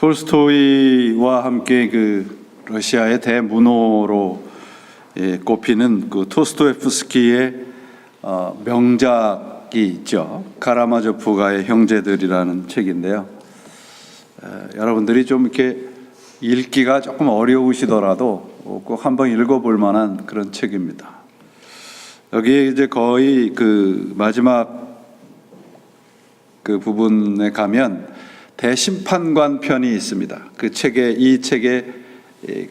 톨스토이와 함께 그 러시아의 대문호로 꼽히는 그 토스토옙스키의 명작이 있죠. 카라마조프가의 형제들이라는 책인데요. 여러분들이 좀 이렇게 읽기가 조금 어려우시더라도 꼭 한번 읽어볼 만한 그런 책입니다. 여기에 이제 거의 그 마지막 그 부분에 가면 대심판관 편이 있습니다. 그 책의 이 책의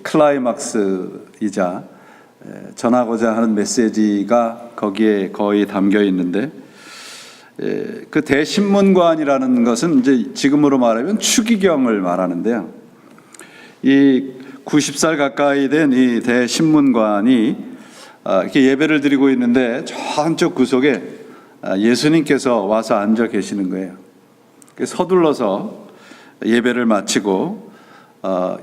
클라이막스이자 전하고자 하는 메시지가 거기에 거의 담겨 있는데, 그 대신문관이라는 것은 이제 지금으로 말하면 추기경을 말하는데요. 이 90살 가까이 된 이 대신문관이 이렇게 예배를 드리고 있는데 저 한쪽 구석에 예수님께서 와서 앉아 계시는 거예요. 서둘러서 예배를 마치고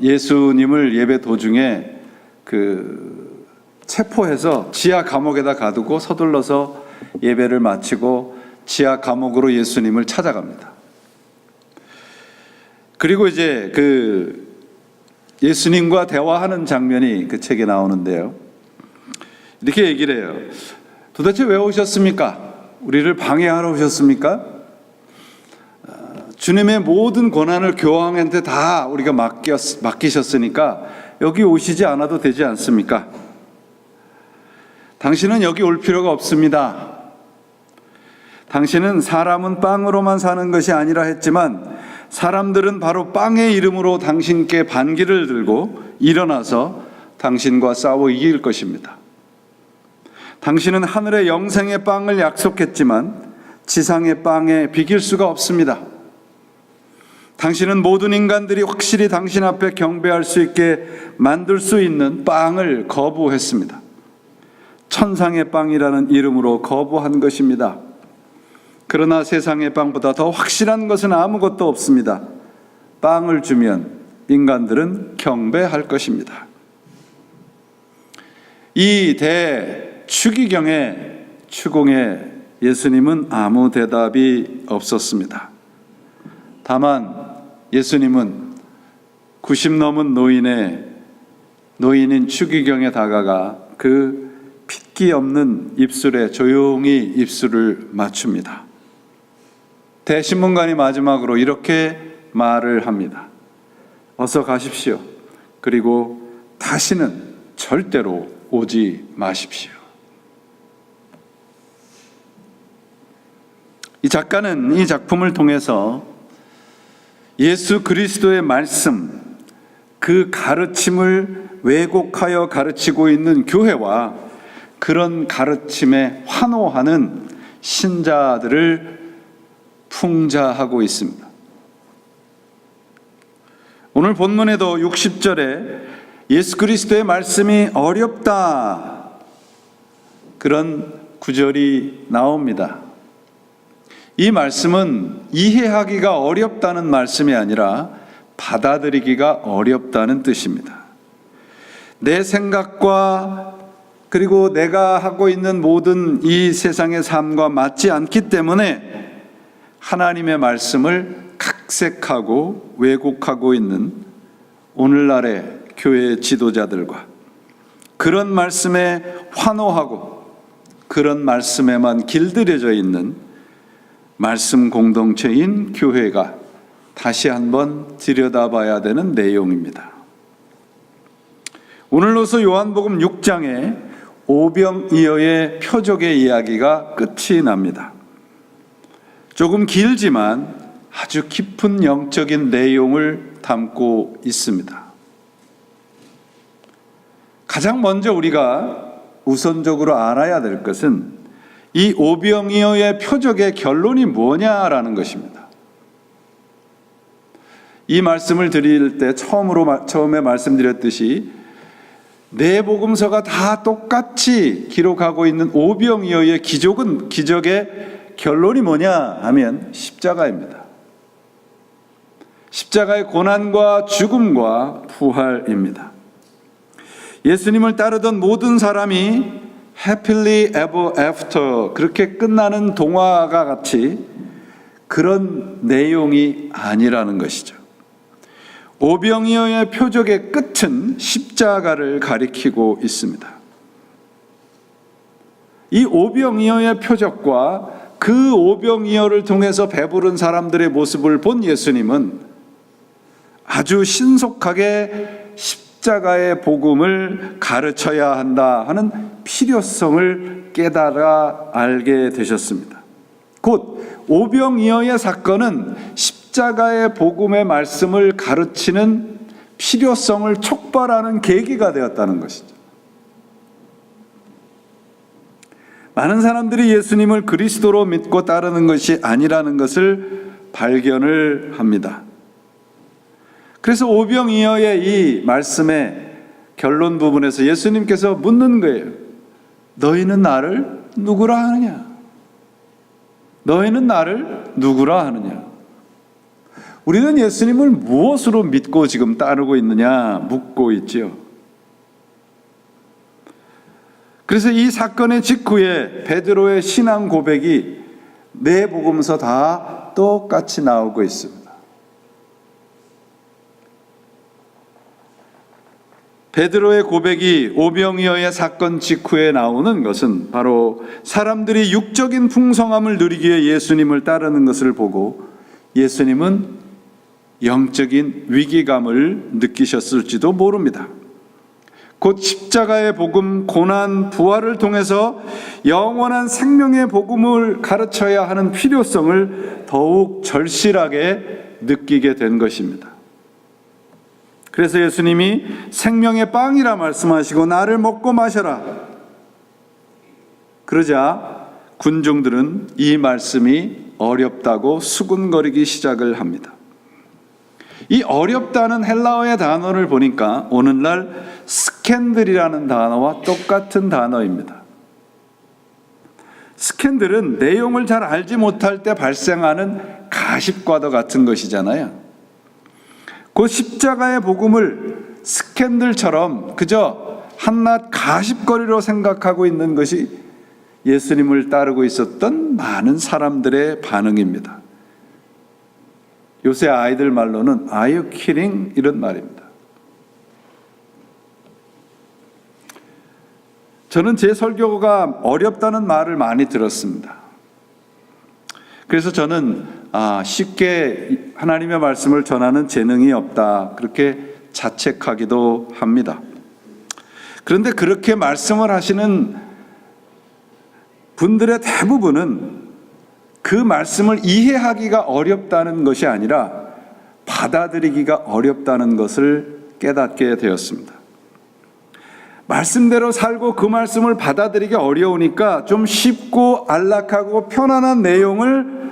예수님을 예배 도중에 그 체포해서 지하 감옥에다 가두고 서둘러서 예배를 마치고 지하 감옥으로 예수님을 찾아갑니다. 그리고 이제 그 예수님과 대화하는 장면이 그 책에 나오는데요. 이렇게 얘기를 해요. 도대체 왜 오셨습니까? 우리를 방해하러 오셨습니까? 주님의 모든 권한을 교황한테 다 우리가 맡기셨으니까 여기 오시지 않아도 되지 않습니까? 당신은 여기 올 필요가 없습니다. 당신은 사람은 빵으로만 사는 것이 아니라 했지만 사람들은 바로 빵의 이름으로 당신께 반기를 들고 일어나서 당신과 싸워 이길 것입니다. 당신은 하늘의 영생의 빵을 약속했지만 지상의 빵에 비길 수가 없습니다. 당신은 모든 인간들이 확실히 당신 앞에 경배할 수 있게 만들 수 있는 빵을 거부했습니다. 천상의 빵이라는 이름으로 거부한 것입니다. 그러나 세상의 빵보다 더 확실한 것은 아무것도 없습니다. 빵을 주면 인간들은 경배할 것입니다. 이 대추기경의 추궁에 예수님은 아무 대답이 없었습니다. 다만 예수님은 90 넘은 노인인 추기경에 다가가 그 핏기 없는 입술에 조용히 입술을 맞춥니다. 대신문관이 마지막으로 이렇게 말을 합니다. 어서 가십시오. 그리고 다시는 절대로 오지 마십시오. 이 작가는 이 작품을 통해서 예수 그리스도의 말씀, 그 가르침을 왜곡하여 가르치고 있는 교회와 그런 가르침에 환호하는 신자들을 풍자하고 있습니다. 오늘 본문에도 60절에 예수 그리스도의 말씀이 어렵다, 그런 구절이 나옵니다. 이 말씀은 이해하기가 어렵다는 말씀이 아니라 받아들이기가 어렵다는 뜻입니다. 내 생각과 그리고 내가 하고 있는 모든 이 세상의 삶과 맞지 않기 때문에 하나님의 말씀을 각색하고 왜곡하고 있는 오늘날의 교회 지도자들과 그런 말씀에 환호하고 그런 말씀에만 길들여져 있는 말씀 공동체인 교회가 다시 한번 들여다봐야 되는 내용입니다. 오늘로서 요한복음 6장에 오병이어의 표적의 이야기가 끝이 납니다. 조금 길지만 아주 깊은 영적인 내용을 담고 있습니다. 가장 먼저 우리가 우선적으로 알아야 될 것은 이 오병이어의 표적의 결론이 뭐냐라는 것입니다. 이 말씀을 드릴 때 처음에 말씀드렸듯이 네 복음서가 다 똑같이 기록하고 있는 오병이어의 기적의 결론이 뭐냐 하면 십자가입니다. 십자가의 고난과 죽음과 부활입니다. 예수님을 따르던 모든 사람이 happily ever after 그렇게 끝나는 동화가 같이 그런 내용이 아니라는 것이죠. 오병이어의 표적의 끝은 십자가를 가리키고 있습니다. 이 오병이어의 표적과 그 오병이어를 통해서 배부른 사람들의 모습을 본 예수님은 아주 신속하게 십자가의 복음을 가르쳐야 한다 하는 필요성을 깨달아 알게 되셨습니다. 곧 오병이어의 사건은 십자가의 복음의 말씀을 가르치는 필요성을 촉발하는 계기가 되었다는 것이죠. 많은 사람들이 예수님을 그리스도로 믿고 따르는 것이 아니라는 것을 발견을 합니다. 그래서 오병이어의 이 말씀의 결론 부분에서 예수님께서 묻는 거예요. 너희는 나를 누구라 하느냐? 너희는 나를 누구라 하느냐? 우리는 예수님을 무엇으로 믿고 지금 따르고 있느냐 묻고 있지요. 그래서 이 사건의 직후에 베드로의 신앙 고백이 네 복음서 다 똑같이 나오고 있습니다. 베드로의 고백이 오병이어의 사건 직후에 나오는 것은 바로 사람들이 육적인 풍성함을 누리기에 예수님을 따르는 것을 보고 예수님은 영적인 위기감을 느끼셨을지도 모릅니다. 곧 십자가의 복음, 고난, 부활을 통해서 영원한 생명의 복음을 가르쳐야 하는 필요성을 더욱 절실하게 느끼게 된 것입니다. 그래서 예수님이 생명의 빵이라 말씀하시고 나를 먹고 마셔라. 그러자 군중들은 이 말씀이 어렵다고 수군거리기 시작을 합니다. 이 어렵다는 헬라어의 단어를 보니까 오늘날 스캔들이라는 단어와 똑같은 단어입니다. 스캔들은 내용을 잘 알지 못할 때 발생하는 가십과도 같은 것이잖아요. 그 십자가의 복음을 스캔들처럼 그저 한낱 가십거리로 생각하고 있는 것이 예수님을 따르고 있었던 많은 사람들의 반응입니다. 요새 아이들 말로는 Are you kidding? 이런 말입니다. 저는 제 설교가 어렵다는 말을 많이 들었습니다. 그래서 저는 쉽게 하나님의 말씀을 전하는 재능이 없다 그렇게 자책하기도 합니다. 그런데 그렇게 말씀을 하시는 분들의 대부분은 그 말씀을 이해하기가 어렵다는 것이 아니라 받아들이기가 어렵다는 것을 깨닫게 되었습니다. 말씀대로 살고 그 말씀을 받아들이기 어려우니까 좀 쉽고 안락하고 편안한 내용을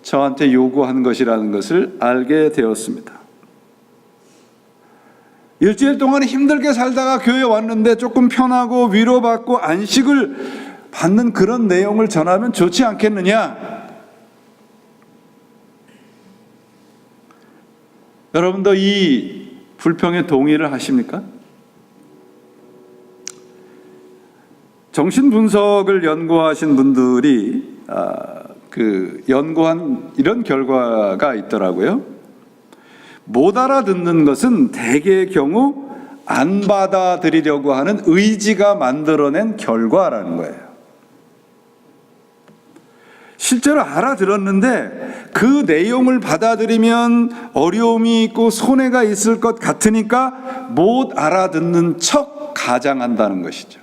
저한테 요구한 것이라는 것을 알게 되었습니다. 일주일 동안 힘들게 살다가 교회 왔는데 조금 편하고 위로받고 안식을 받는 그런 내용을 전하면 좋지 않겠느냐? 여러분도 이 불평에 동의를 하십니까? 정신분석을 연구하신 분들이 연구한 이런 결과가 있더라고요. 못 알아듣는 것은 대개의 경우 안 받아들이려고 하는 의지가 만들어낸 결과라는 거예요. 실제로 알아들었는데 그 내용을 받아들이면 어려움이 있고 손해가 있을 것 같으니까 못 알아듣는 척 가장한다는 것이죠.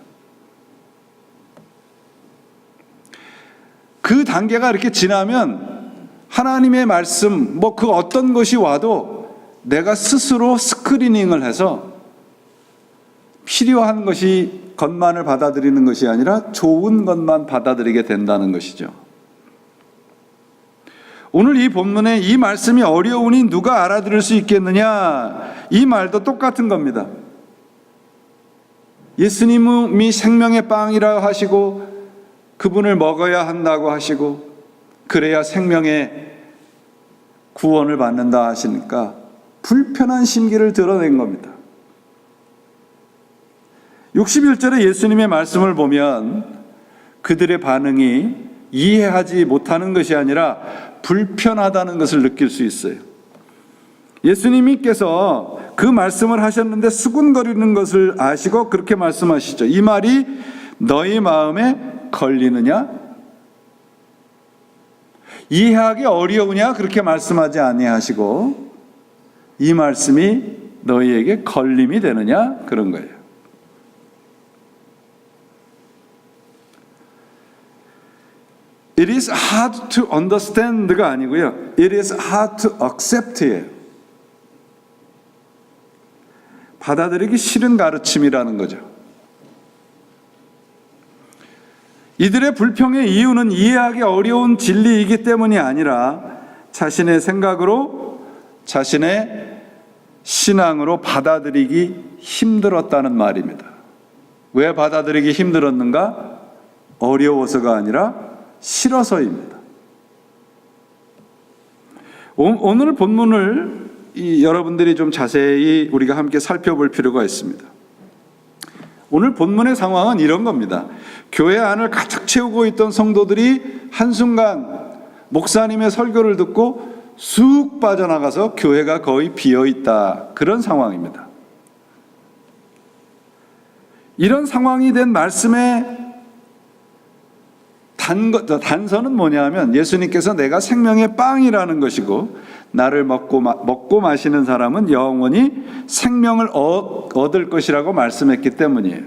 그 단계가 이렇게 지나면 하나님의 말씀, 그 어떤 것이 와도 내가 스스로 스크리닝을 해서 필요한 것만을 받아들이는 것이 아니라 좋은 것만 받아들이게 된다는 것이죠. 오늘 이 본문에 이 말씀이 어려우니 누가 알아들을 수 있겠느냐? 이 말도 똑같은 겁니다. 예수님이 생명의 빵이라 하시고 그분을 먹어야 한다고 하시고 그래야 생명의 구원을 받는다 하시니까 불편한 심기를 드러낸 겁니다. 61절에 예수님의 말씀을 보면 그들의 반응이 이해하지 못하는 것이 아니라 불편하다는 것을 느낄 수 있어요. 예수님께서 그 말씀을 하셨는데 수군거리는 것을 아시고 그렇게 말씀하시죠. 이 말이 너희 마음에 걸리느냐? 이해하기 어려우냐? 그렇게 말씀하지 아니하시고 이 말씀이 너희에게 걸림이 되느냐? 그런 거예요. It is hard to understand가 아니고요. It is hard to accept예요. 받아들이기 싫은 가르침이라는 거죠. 이들의 불평의 이유는 이해하기 어려운 진리이기 때문이 아니라 자신의 생각으로, 자신의 신앙으로 받아들이기 힘들었다는 말입니다. 왜 받아들이기 힘들었는가? 어려워서가 아니라 싫어서입니다. 오늘 본문을 여러분들이 좀 자세히 우리가 함께 살펴볼 필요가 있습니다. 오늘 본문의 상황은 이런 겁니다. 교회 안을 가득 채우고 있던 성도들이 한순간 목사님의 설교를 듣고 쑥 빠져나가서 교회가 거의 비어있다, 그런 상황입니다. 이런 상황이 된 말씀의 단서는 뭐냐면 예수님께서 내가 생명의 빵이라는 것이고 나를 먹고 마시는 사람은 영원히 생명을 얻을 것이라고 말씀했기 때문이에요.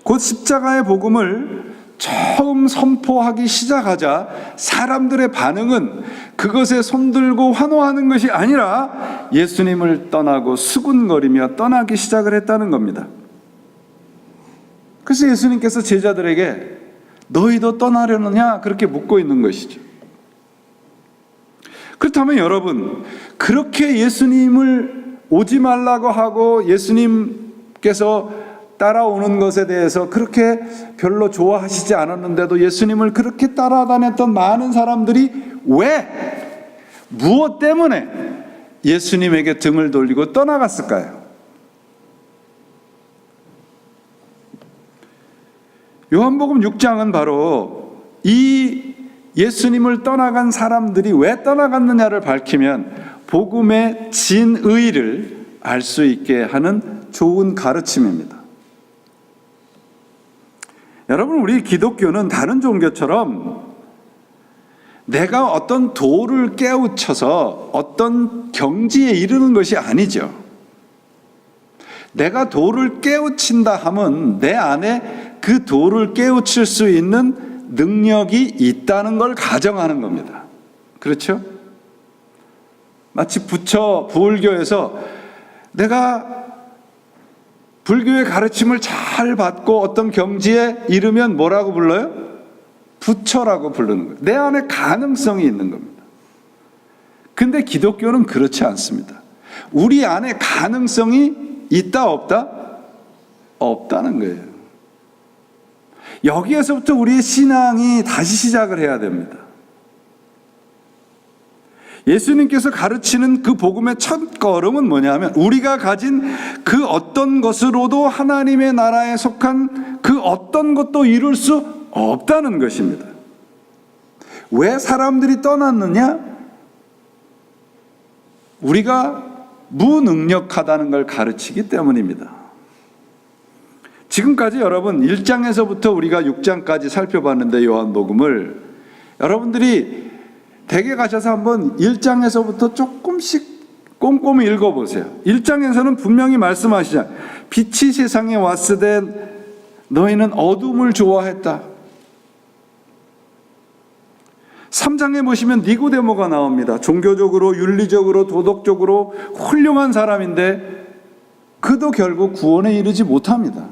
곧 십자가의 복음을 처음 선포하기 시작하자 사람들의 반응은 그것에 손들고 환호하는 것이 아니라 예수님을 떠나고 수군거리며 떠나기 시작을 했다는 겁니다. 그래서 예수님께서 제자들에게 너희도 떠나려느냐? 그렇게 묻고 있는 것이죠. 그렇다면 여러분, 그렇게 예수님을 오지 말라고 하고 예수님께서 따라오는 것에 대해서 그렇게 별로 좋아하시지 않았는데도 예수님을 그렇게 따라다녔던 많은 사람들이 왜, 무엇 때문에 예수님에게 등을 돌리고 떠나갔을까요? 요한복음 6장은 바로 이 예수님을 떠나간 사람들이 왜 떠나갔느냐를 밝히면 복음의 진의를 알 수 있게 하는 좋은 가르침입니다. 여러분, 우리 기독교는 다른 종교처럼 내가 어떤 도를 깨우쳐서 어떤 경지에 이르는 것이 아니죠. 내가 도를 깨우친다 하면 내 안에 그 도를 깨우칠 수 있는 능력이 있다는 걸 가정하는 겁니다. 그렇죠? 마치 불교에서 내가 불교의 가르침을 잘 받고 어떤 경지에 이르면 뭐라고 불러요? 부처라고 부르는 거예요. 내 안에 가능성이 있는 겁니다. 근데 기독교는 그렇지 않습니다. 우리 안에 가능성이 있다 없다? 없다는 거예요. 여기에서부터 우리의 신앙이 다시 시작을 해야 됩니다. 예수님께서 가르치는 그 복음의 첫 걸음은 뭐냐면 우리가 가진 그 어떤 것으로도 하나님의 나라에 속한 그 어떤 것도 이룰 수 없다는 것입니다. 왜 사람들이 떠났느냐? 우리가 무능력하다는 걸 가르치기 때문입니다. 지금까지 여러분 1장에서부터 우리가 6장까지 살펴봤는데 요한복음을 여러분들이 댁에 가셔서 한번 1장에서부터 조금씩 꼼꼼히 읽어보세요. 1장에서는 분명히 말씀하시잖아요. 빛이 세상에 왔으되 너희는 어둠을 좋아했다. 3장에 보시면 니고데모가 나옵니다. 종교적으로, 윤리적으로, 도덕적으로 훌륭한 사람인데 그도 결국 구원에 이르지 못합니다.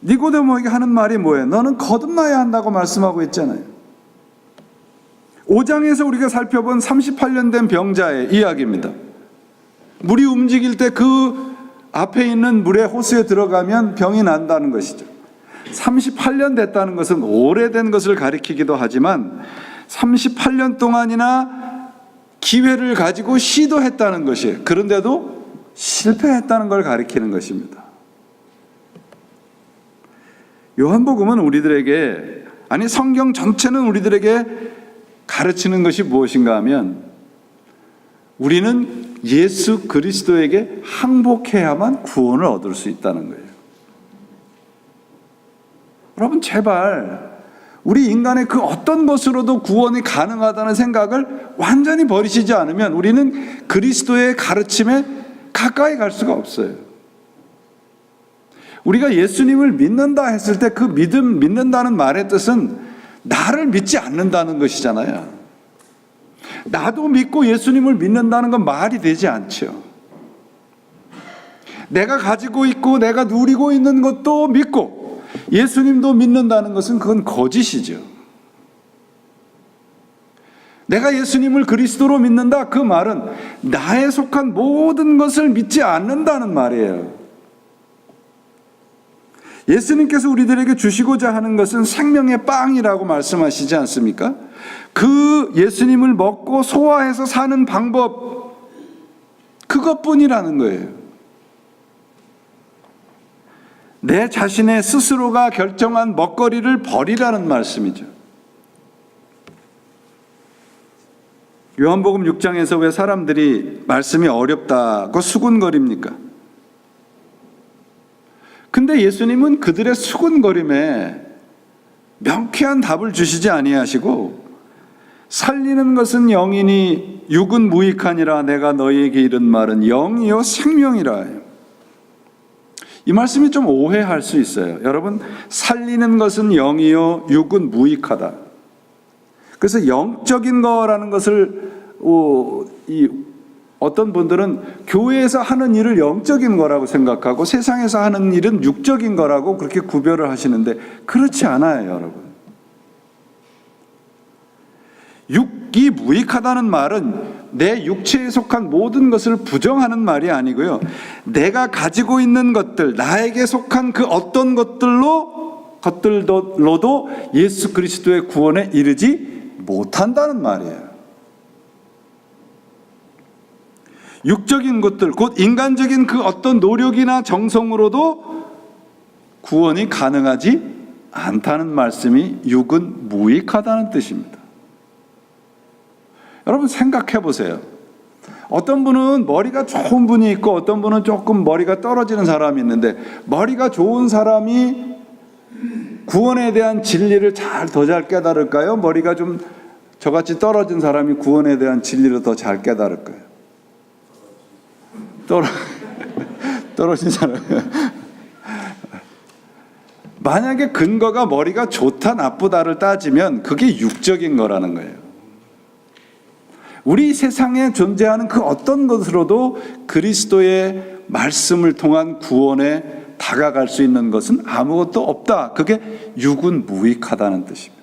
니고데모에게 하는 말이 뭐예요? 너는 거듭나야 한다고 말씀하고 있잖아요. 5장에서 우리가 살펴본 38년 된 병자의 이야기입니다. 물이 움직일 때 그 앞에 있는 물의 호수에 들어가면 병이 난다는 것이죠. 38년 됐다는 것은 오래된 것을 가리키기도 하지만 38년 동안이나 기회를 가지고 시도했다는 것이에요. 그런데도 실패했다는 걸 가리키는 것입니다. 요한복음은 우리들에게 아니, 성경 전체는 우리들에게 가르치는 것이 무엇인가 하면 우리는 예수 그리스도에게 항복해야만 구원을 얻을 수 있다는 거예요. 여러분, 제발 우리 인간의 그 어떤 것으로도 구원이 가능하다는 생각을 완전히 버리시지 않으면 우리는 그리스도의 가르침에 가까이 갈 수가 없어요. 우리가 예수님을 믿는다 했을 때 그 믿는다는 말의 뜻은 나를 믿지 않는다는 것이잖아요. 나도 믿고 예수님을 믿는다는 건 말이 되지 않죠. 내가 가지고 있고 내가 누리고 있는 것도 믿고 예수님도 믿는다는 것은 그건 거짓이죠. 내가 예수님을 그리스도로 믿는다, 그 말은 나에 속한 모든 것을 믿지 않는다는 말이에요. 예수님께서 우리들에게 주시고자 하는 것은 생명의 빵이라고 말씀하시지 않습니까? 그 예수님을 먹고 소화해서 사는 방법, 그것뿐이라는 거예요. 내 자신의 스스로가 결정한 먹거리를 버리라는 말씀이죠. 요한복음 6장에서 왜 사람들이 말씀이 어렵다고 수군거립니까? 근데 예수님은 그들의 수군거림에 명쾌한 답을 주시지 아니하시고, 살리는 것은 영이니 육은 무익하니라 내가 너희에게 이른 말은 영이요 생명이라. 이 말씀이 좀 오해할 수 있어요. 여러분, 살리는 것은 영이요 육은 무익하다. 그래서 영적인 거라는 것을 어떤 분들은 교회에서 하는 일을 영적인 거라고 생각하고 세상에서 하는 일은 육적인 거라고 그렇게 구별을 하시는데, 그렇지 않아요, 여러분. 육이 무익하다는 말은 내 육체에 속한 모든 것을 부정하는 말이 아니고요, 내가 가지고 있는 것들, 나에게 속한 그 어떤 것들로도 예수 그리스도의 구원에 이르지 못한다는 말이에요. 육적인 것들, 곧 인간적인 그 어떤 노력이나 정성으로도 구원이 가능하지 않다는 말씀이 육은 무익하다는 뜻입니다. 여러분, 생각해 보세요. 어떤 분은 머리가 좋은 분이 있고 어떤 분은 조금 머리가 떨어지는 사람이 있는데, 머리가 좋은 사람이 구원에 대한 진리를 더 잘 깨달을까요? 머리가 좀 저같이 떨어진 사람이 구원에 대한 진리를 더 잘 깨달을까요? 떨어진 사람. 만약에 근거가 머리가 좋다 나쁘다를 따지면 그게 육적인 거라는 거예요. 우리 세상에 존재하는 그 어떤 것으로도 그리스도의 말씀을 통한 구원에 다가갈 수 있는 것은 아무것도 없다. 그게 육은 무익하다는 뜻입니다.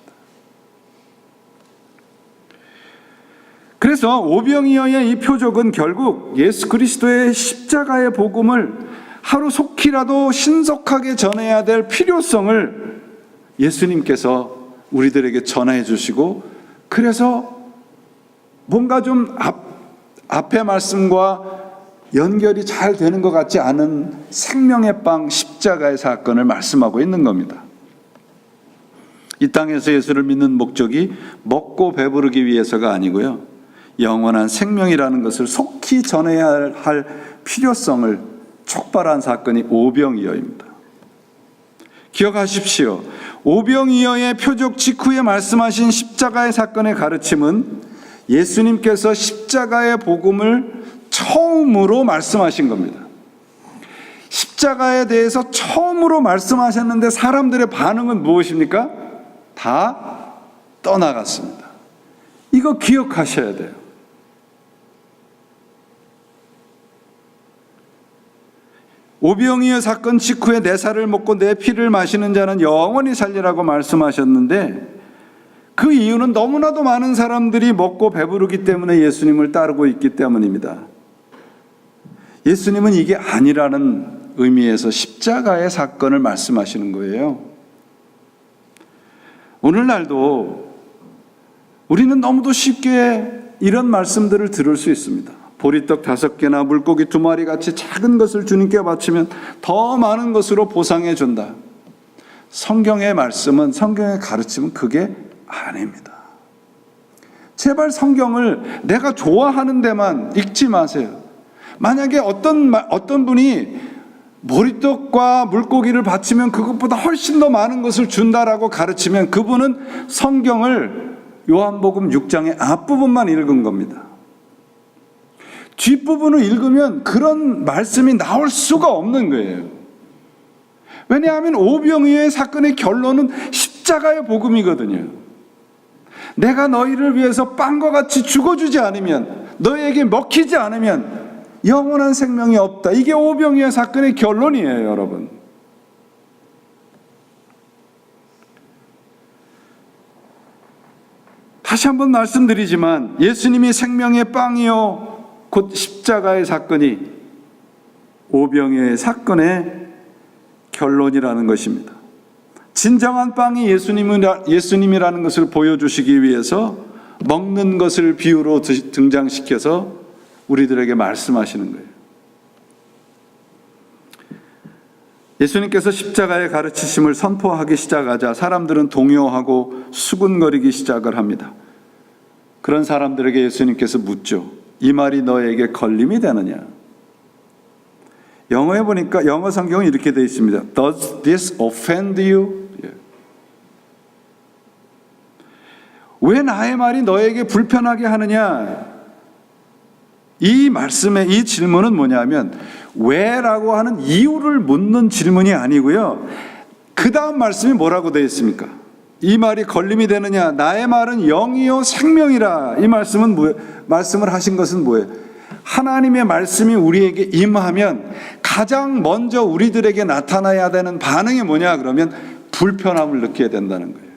그래서 오병이어의 이 표적은 결국 예수 그리스도의 십자가의 복음을 하루 속히라도 신속하게 전해야 될 필요성을 예수님께서 우리들에게 전해 주시고, 그래서 뭔가 좀 앞의 말씀과 연결이 잘 되는 것 같지 않은 생명의 빵 십자가의 사건을 말씀하고 있는 겁니다. 이 땅에서 예수를 믿는 목적이 먹고 배부르기 위해서가 아니고요, 영원한 생명이라는 것을 속히 전해야 할 필요성을 촉발한 사건이 오병이어입니다. 기억하십시오. 오병이어의 표적 직후에 말씀하신 십자가의 사건의 가르침은 예수님께서 십자가의 복음을 처음으로 말씀하신 겁니다. 십자가에 대해서 처음으로 말씀하셨는데 사람들의 반응은 무엇입니까? 다 떠나갔습니다. 이거 기억하셔야 돼요. 오병이어 사건 직후에 내 살을 먹고 내 피를 마시는 자는 영원히 살리라고 말씀하셨는데, 그 이유는 너무나도 많은 사람들이 먹고 배부르기 때문에 예수님을 따르고 있기 때문입니다. 예수님은 이게 아니라는 의미에서 십자가의 사건을 말씀하시는 거예요. 오늘날도 우리는 너무도 쉽게 이런 말씀들을 들을 수 있습니다. 보리떡 5개나 물고기 2마리 같이 작은 것을 주님께 바치면 더 많은 것으로 보상해 준다. 성경의 말씀은, 성경의 가르침은 그게 아닙니다. 제발 성경을 내가 좋아하는 데만 읽지 마세요. 만약에 어떤 분이 머리떡과 물고기를 바치면 그것보다 훨씬 더 많은 것을 준다라고 가르치면 그분은 성경을 요한복음 6장의 앞부분만 읽은 겁니다. 뒷부분을 읽으면 그런 말씀이 나올 수가 없는 거예요. 왜냐하면 오병이어의 사건의 결론은 십자가의 복음이거든요. 내가 너희를 위해서 빵과 같이 죽어주지 않으면, 너희에게 먹히지 않으면 영원한 생명이 없다. 이게 오병이어 사건의 결론이에요, 여러분. 다시 한번 말씀드리지만 예수님이 생명의 빵이요 곧 십자가의 사건이 오병이어의 사건의 결론이라는 것입니다. 진정한 빵이 예수님이라는 것을 보여주시기 위해서 먹는 것을 비유로 등장시켜서 우리들에게 말씀하시는 거예요. 예수님께서 십자가의 가르치심을 선포하기 시작하자 사람들은 동요하고 수군거리기 시작을 합니다. 그런 사람들에게 예수님께서 묻죠. 이 말이 너에게 걸림이 되느냐? 영어에 보니까 영어 성경은 이렇게 되어 있습니다. Does this offend you? 왜 나의 말이 너에게 불편하게 하느냐? 이 말씀의 이 질문은 뭐냐면 왜라고 하는 이유를 묻는 질문이 아니고요. 그 다음 말씀이 뭐라고 되어 있습니까? 이 말이 걸림이 되느냐? 나의 말은 영이요 생명이라. 이 말씀을 하신 것은 뭐예요? 하나님의 말씀이 우리에게 임하면 가장 먼저 우리들에게 나타나야 되는 반응이 뭐냐? 그러면 불편함을 느끼게 된다는 거예요.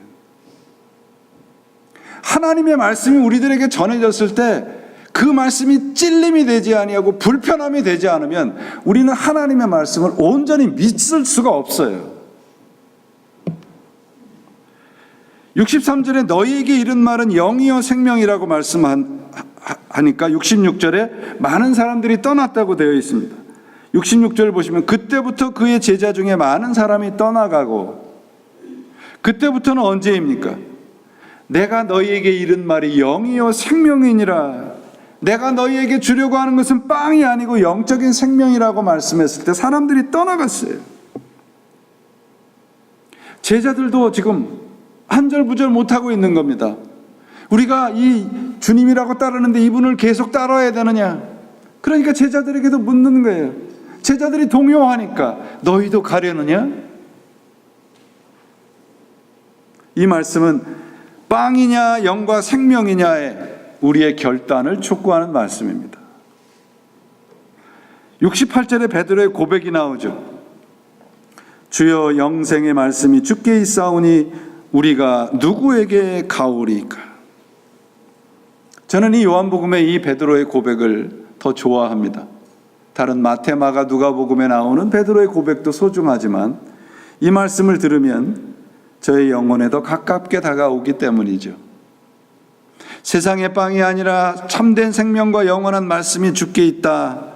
하나님의 말씀이 우리들에게 전해졌을 때 그 말씀이 찔림이 되지 아니하고 불편함이 되지 않으면 우리는 하나님의 말씀을 온전히 믿을 수가 없어요. 63절에 너희에게 이른 말은 영이요 생명이라고 말씀하니까 66절에 많은 사람들이 떠났다고 되어 있습니다. 66절 보시면 그때부터 그의 제자 중에 많은 사람이 떠나가고, 그때부터는 언제입니까? 내가 너희에게 이른 말이 영이요 생명이니라. 내가 너희에게 주려고 하는 것은 빵이 아니고 영적인 생명이라고 말씀했을 때 사람들이 떠나갔어요. 제자들도 지금 한절부절 못하고 있는 겁니다. 우리가 이 주님이라고 따르는데 이분을 계속 따라야 되느냐? 그러니까 제자들에게도 묻는 거예요. 제자들이 동요하니까 너희도 가려느냐? 이 말씀은 빵이냐 영과 생명이냐에 우리의 결단을 촉구하는 말씀입니다. 68절에 베드로의 고백이 나오죠. 주여 영생의 말씀이 주께 있사오니 우리가 누구에게 가오리까? 저는 이 요한복음의 이 베드로의 고백을 더 좋아합니다. 다른 마태, 마가, 누가복음에 나오는 베드로의 고백도 소중하지만 이 말씀을 들으면 저의 영혼에 더 가깝게 다가오기 때문이죠. 세상의 빵이 아니라 참된 생명과 영원한 말씀이 주께 있다.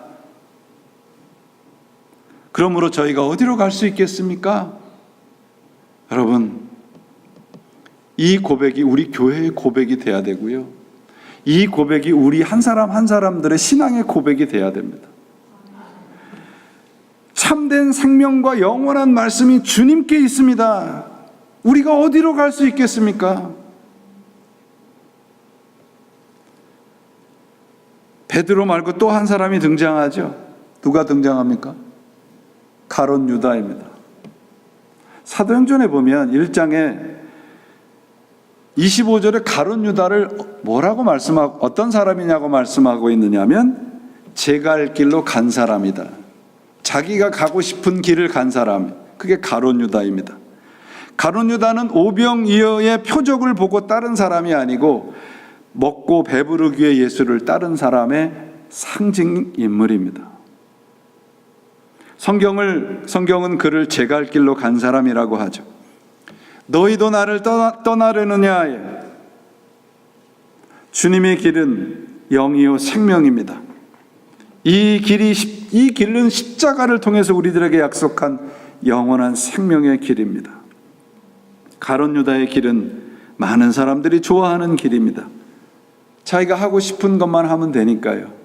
그러므로 저희가 어디로 갈 수 있겠습니까? 여러분, 이 고백이 우리 교회의 고백이 돼야 되고요. 이 고백이 우리 한 사람 한 사람들의 신앙의 고백이 돼야 됩니다. 참된 생명과 영원한 말씀이 주님께 있습니다. 우리가 어디로 갈 수 있겠습니까? 베드로 말고 또 한 사람이 등장하죠. 누가 등장합니까? 가룟 유다입니다. 사도행전에 보면 1장에 25절에 가룟 유다를 뭐라고 말씀하고, 어떤 사람이냐고 말씀하고 있느냐면 제갈 길로 간 사람이다. 자기가 가고 싶은 길을 간 사람, 그게 가룟 유다입니다. 가룟 유다는 오병이어의 표적을 보고 따른 사람이 아니고 먹고 배부르기 위해 예수를 따른 사람의 상징 인물입니다. 성경은 그를 제갈 길로 간 사람이라고 하죠. 너희도 나를 떠나려느냐? 주님의 길은 영이요 생명입니다. 이 길은 십자가를 통해서 우리들에게 약속한 영원한 생명의 길입니다. 가룟 유다의 길은 많은 사람들이 좋아하는 길입니다. 자기가 하고 싶은 것만 하면 되니까요.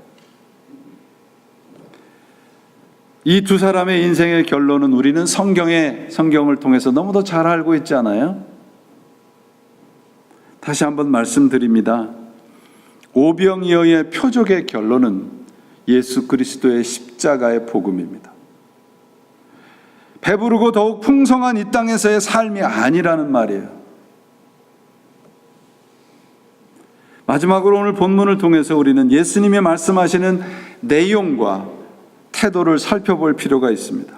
이 두 사람의 인생의 결론은 우리는 성경을 통해서 너무도 잘 알고 있지 않아요? 다시 한번 말씀드립니다. 오병이어의 표적의 결론은 예수 그리스도의 십자가의 복음입니다. 배부르고 더욱 풍성한 이 땅에서의 삶이 아니라는 말이에요. 마지막으로 오늘 본문을 통해서 우리는 예수님이 말씀하시는 내용과 태도를 살펴볼 필요가 있습니다.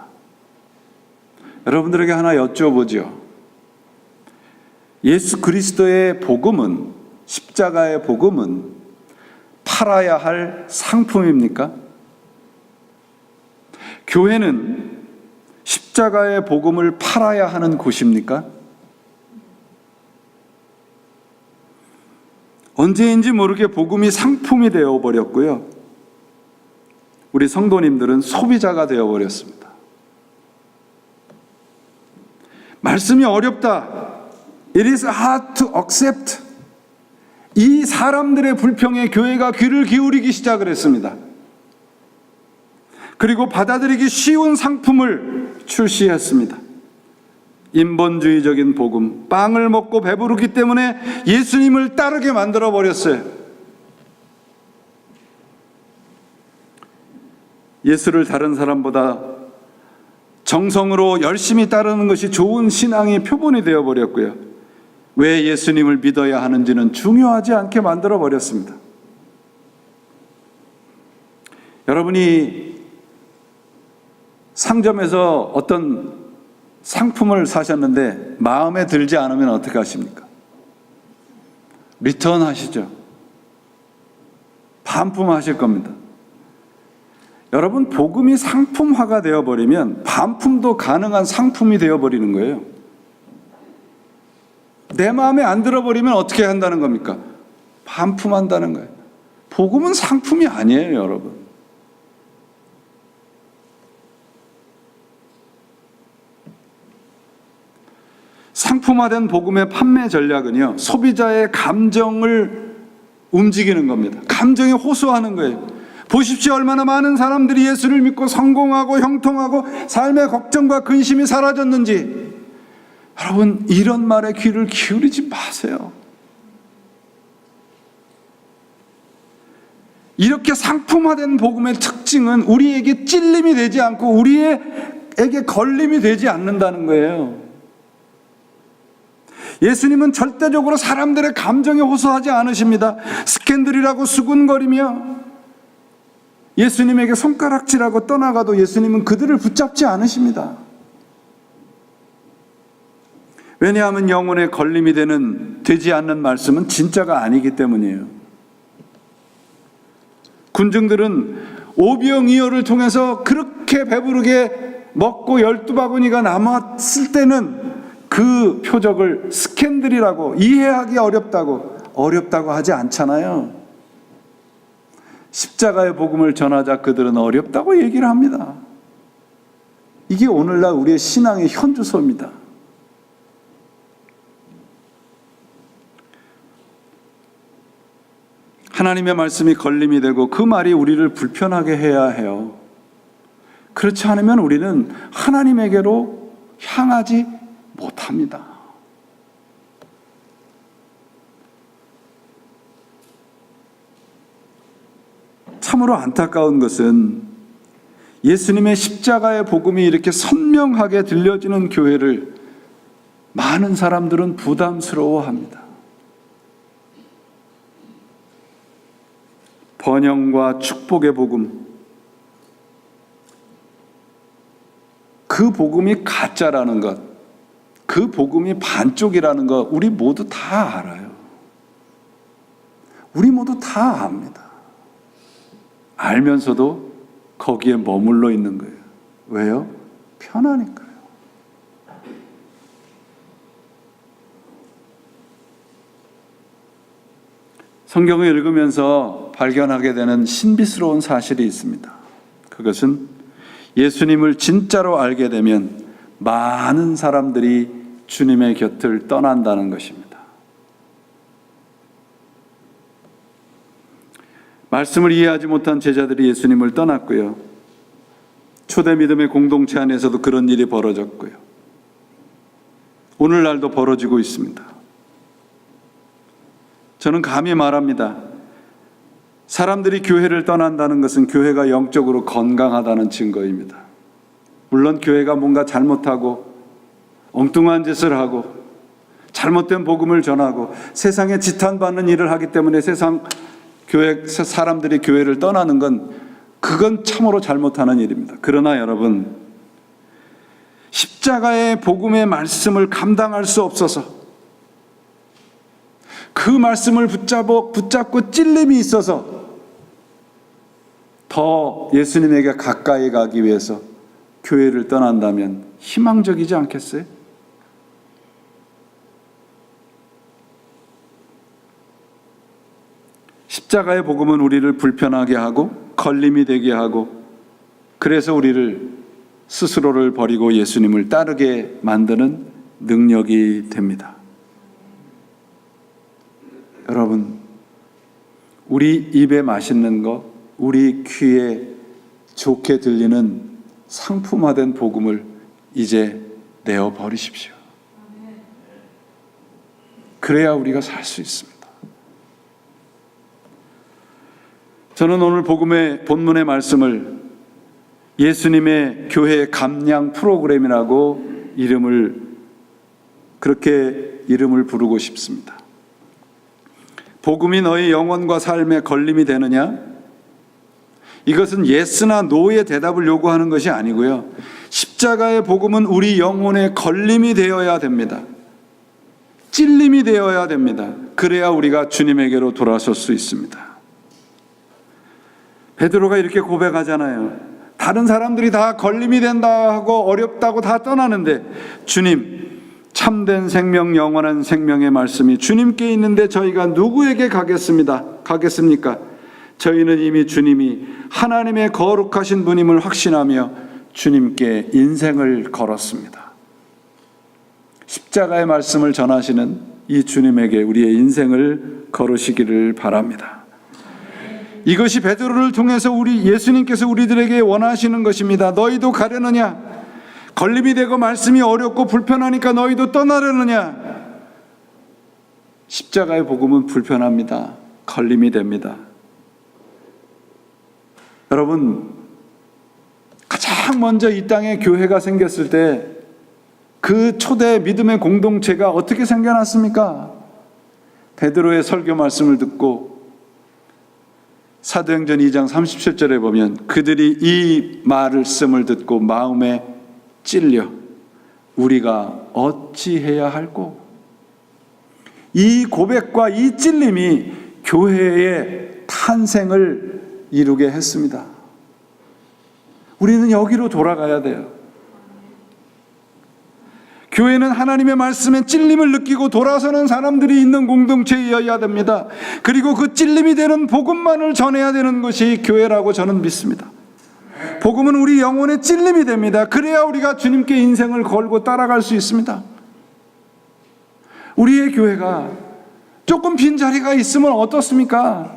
여러분들에게 하나 여쭤보죠. 예수 그리스도의 복음은, 십자가의 복음은 팔아야 할 상품입니까? 교회는 십자가의 복음을 팔아야 하는 곳입니까? 언제인지 모르게 복음이 상품이 되어버렸고요. 우리 성도님들은 소비자가 되어버렸습니다. 말씀이 어렵다. It is hard to accept. 이 사람들의 불평에 교회가 귀를 기울이기 시작을 했습니다. 그리고 받아들이기 쉬운 상품을 출시했습니다. 인본주의적인 복음, 빵을 먹고 배부르기 때문에 예수님을 따르게 만들어 버렸어요. 예수를 다른 사람보다 정성으로 열심히 따르는 것이 좋은 신앙의 표본이 되어버렸고요. 왜 예수님을 믿어야 하는지는 중요하지 않게 만들어 버렸습니다. 여러분이 상점에서 어떤 상품을 사셨는데 마음에 들지 않으면 어떻게 하십니까? 리턴 하시죠. 반품하실 겁니다. 여러분, 복음이 상품화가 되어버리면 반품도 가능한 상품이 되어버리는 거예요. 내 마음에 안 들어버리면 어떻게 한다는 겁니까? 반품한다는 거예요. 복음은 상품이 아니에요, 여러분. 상품화된 복음의 판매 전략은요, 소비자의 감정을 움직이는 겁니다. 감정에 호소하는 거예요. 보십시오, 얼마나 많은 사람들이 예수를 믿고 성공하고 형통하고 삶의 걱정과 근심이 사라졌는지. 여러분, 이런 말에 귀를 기울이지 마세요. 이렇게 상품화된 복음의 특징은 우리에게 찔림이 되지 않고 우리에게 걸림이 되지 않는다는 거예요. 예수님은 절대적으로 사람들의 감정에 호소하지 않으십니다. 스캔들이라고 수군거리며 예수님에게 손가락질하고 떠나가도 예수님은 그들을 붙잡지 않으십니다. 왜냐하면 영혼에 걸림이 되지 않는 말씀은 진짜가 아니기 때문이에요. 군중들은 오병이어를 통해서 그렇게 배부르게 먹고 12바구니가 남았을 때는 그 표적을 스캔들이라고, 이해하기 어렵다고 하지 않잖아요. 십자가의 복음을 전하자 그들은 어렵다고 얘기를 합니다. 이게 오늘날 우리의 신앙의 현주소입니다. 하나님의 말씀이 걸림이 되고 그 말이 우리를 불편하게 해야 해요. 그렇지 않으면 우리는 하나님에게로 향하지 못합니다. 참으로 안타까운 것은 예수님의 십자가의 복음이 이렇게 선명하게 들려지는 교회를 많은 사람들은 부담스러워합니다. 번영과 축복의 복음, 그 복음이 가짜라는 것, 그 복음이 반쪽이라는 것 우리 모두 다 알아요. 우리 모두 다 압니다. 알면서도 거기에 머물러 있는 거예요. 왜요? 편하니까요. 성경을 읽으면서 발견하게 되는 신비스러운 사실이 있습니다. 그것은 예수님을 진짜로 알게 되면 많은 사람들이 주님의 곁을 떠난다는 것입니다. 말씀을 이해하지 못한 제자들이 예수님을 떠났고요. 초대 믿음의 공동체 안에서도 그런 일이 벌어졌고요. 오늘날도 벌어지고 있습니다. 저는 감히 말합니다. 사람들이 교회를 떠난다는 것은 교회가 영적으로 건강하다는 증거입니다. 물론 교회가 뭔가 잘못하고 엉뚱한 짓을 하고 잘못된 복음을 전하고 세상에 지탄받는 일을 하기 때문에 사람들이 교회를 떠나는 그건 참으로 잘못하는 일입니다. 그러나 여러분, 십자가의 복음의 말씀을 감당할 수 없어서 그 말씀을 붙잡고 찔림이 있어서 더 예수님에게 가까이 가기 위해서 교회를 떠난다면 희망적이지 않겠어요? 십자가의 복음은 우리를 불편하게 하고 걸림이 되게 하고 그래서 우리를 스스로를 버리고 예수님을 따르게 만드는 능력이 됩니다. 여러분, 우리 입에 맛있는 것, 우리 귀에 좋게 들리는 상품화된 복음을 이제 내어버리십시오. 그래야 우리가 살 수 있습니다. 저는 오늘 복음의 본문의 말씀을 예수님의 교회 감량 프로그램이라고 그렇게 이름을 부르고 싶습니다. 복음이 너희 영혼과 삶에 걸림이 되느냐? 이것은 예스나 노의 대답을 요구하는 것이 아니고요. 십자가의 복음은 우리 영혼에 걸림이 되어야 됩니다. 찔림이 되어야 됩니다. 그래야 우리가 주님에게로 돌아설 수 있습니다. 베드로가 이렇게 고백하잖아요. 다른 사람들이 다 걸림이 된다 하고 어렵다고 다 떠나는데 주님, 참된 생명, 영원한 생명의 말씀이 주님께 있는데 저희가 누구에게 가겠습니까? 저희는 이미 주님이 하나님의 거룩하신 분임을 확신하며 주님께 인생을 걸었습니다. 십자가의 말씀을 전하시는 이 주님에게 우리의 인생을 걸으시기를 바랍니다. 이것이 베드로를 통해서 예수님께서 우리들에게 원하시는 것입니다. 너희도 가려느냐? 걸림이 되고 말씀이 어렵고 불편하니까 너희도 떠나려느냐? 십자가의 복음은 불편합니다. 걸림이 됩니다. 여러분, 가장 먼저 이 땅에 교회가 생겼을 때 그 초대 믿음의 공동체가 어떻게 생겨났습니까? 베드로의 설교 말씀을 듣고 사도행전 2장 37절에 보면 그들이 이 말씀을 듣고 마음에 찔려 우리가 어찌해야 할꼬? 이 고백과 이 찔림이 교회의 탄생을 이루게 했습니다. 우리는 여기로 돌아가야 돼요. 교회는 하나님의 말씀에 찔림을 느끼고 돌아서는 사람들이 있는 공동체여야 됩니다. 그리고 그 찔림이 되는 복음만을 전해야 되는 것이 교회라고 저는 믿습니다. 복음은 우리 영혼의 찔림이 됩니다. 그래야 우리가 주님께 인생을 걸고 따라갈 수 있습니다. 우리의 교회가 조금 빈자리가 있으면 어떻습니까?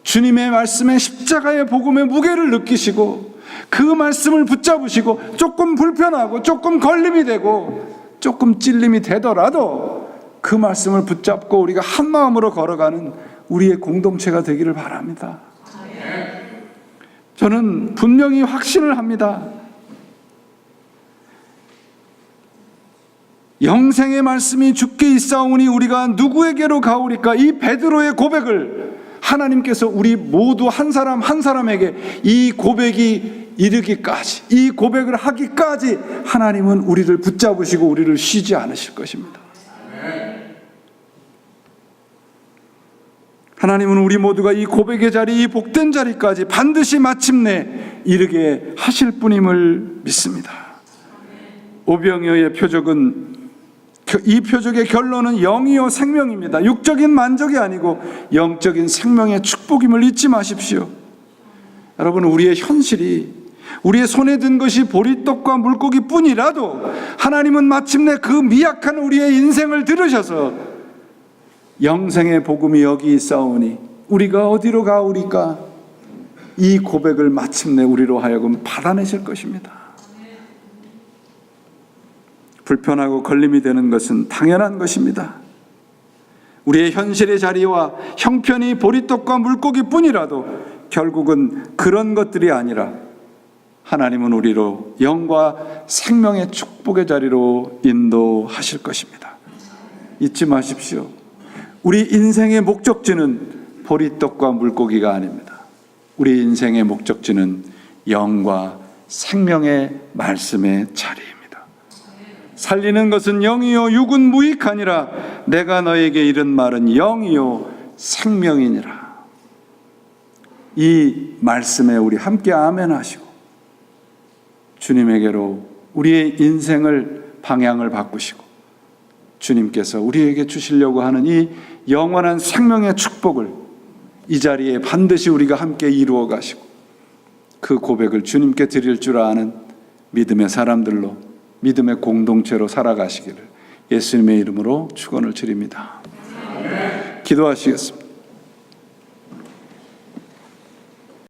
주님의 말씀에 십자가의 복음의 무게를 느끼시고 그 말씀을 붙잡으시고 조금 불편하고 조금 걸림이 되고 조금 찔림이 되더라도 그 말씀을 붙잡고 우리가 한 마음으로 걸어가는 우리의 공동체가 되기를 바랍니다. 저는 분명히 확신을 합니다. 영생의 말씀이 주께 있사오니 우리가 누구에게로 가오리까? 이 베드로의 고백을 하나님께서 우리 모두 한 사람 한 사람에게 이 고백이 이르기까지, 이 고백을 하기까지 하나님은 우리를 붙잡으시고 우리를 쉬지 않으실 것입니다. 하나님은 우리 모두가 이 고백의 자리, 이 복된 자리까지 반드시 마침내 이르게 하실 분임을 믿습니다. 오병이어의 표적은, 이 표적의 결론은 영이요 생명입니다. 육적인 만족이 아니고 영적인 생명의 축복임을 잊지 마십시오. 여러분, 우리의 현실이 우리의 손에 든 것이 보리떡과 물고기뿐이라도 하나님은 마침내 그 미약한 우리의 인생을 들으셔서 영생의 복음이 여기 있사오니 우리가 어디로 가오리까? 이 고백을 마침내 우리로 하여금 받아내실 것입니다. 불편하고 걸림이 되는 것은 당연한 것입니다. 우리의 현실의 자리와 형편이 보리떡과 물고기뿐이라도 결국은 그런 것들이 아니라 하나님은 우리로 영과 생명의 축복의 자리로 인도하실 것입니다. 잊지 마십시오. 우리 인생의 목적지는 보리떡과 물고기가 아닙니다. 우리 인생의 목적지는 영과 생명의 말씀의 자리입니다. 살리는 것은 영이요 육은 무익하니라. 내가 너에게 이른 말은 영이요 생명이니라. 이 말씀에 우리 함께 아멘 하시고 주님에게로 우리의 인생을 방향을 바꾸시고 주님께서 우리에게 주시려고 하는 이 영원한 생명의 축복을 이 자리에 반드시 우리가 함께 이루어 가시고 그 고백을 주님께 드릴 줄 아는 믿음의 사람들로 믿음의 공동체로 살아가시기를 예수님의 이름으로 축원을 드립니다. 기도하시겠습니다.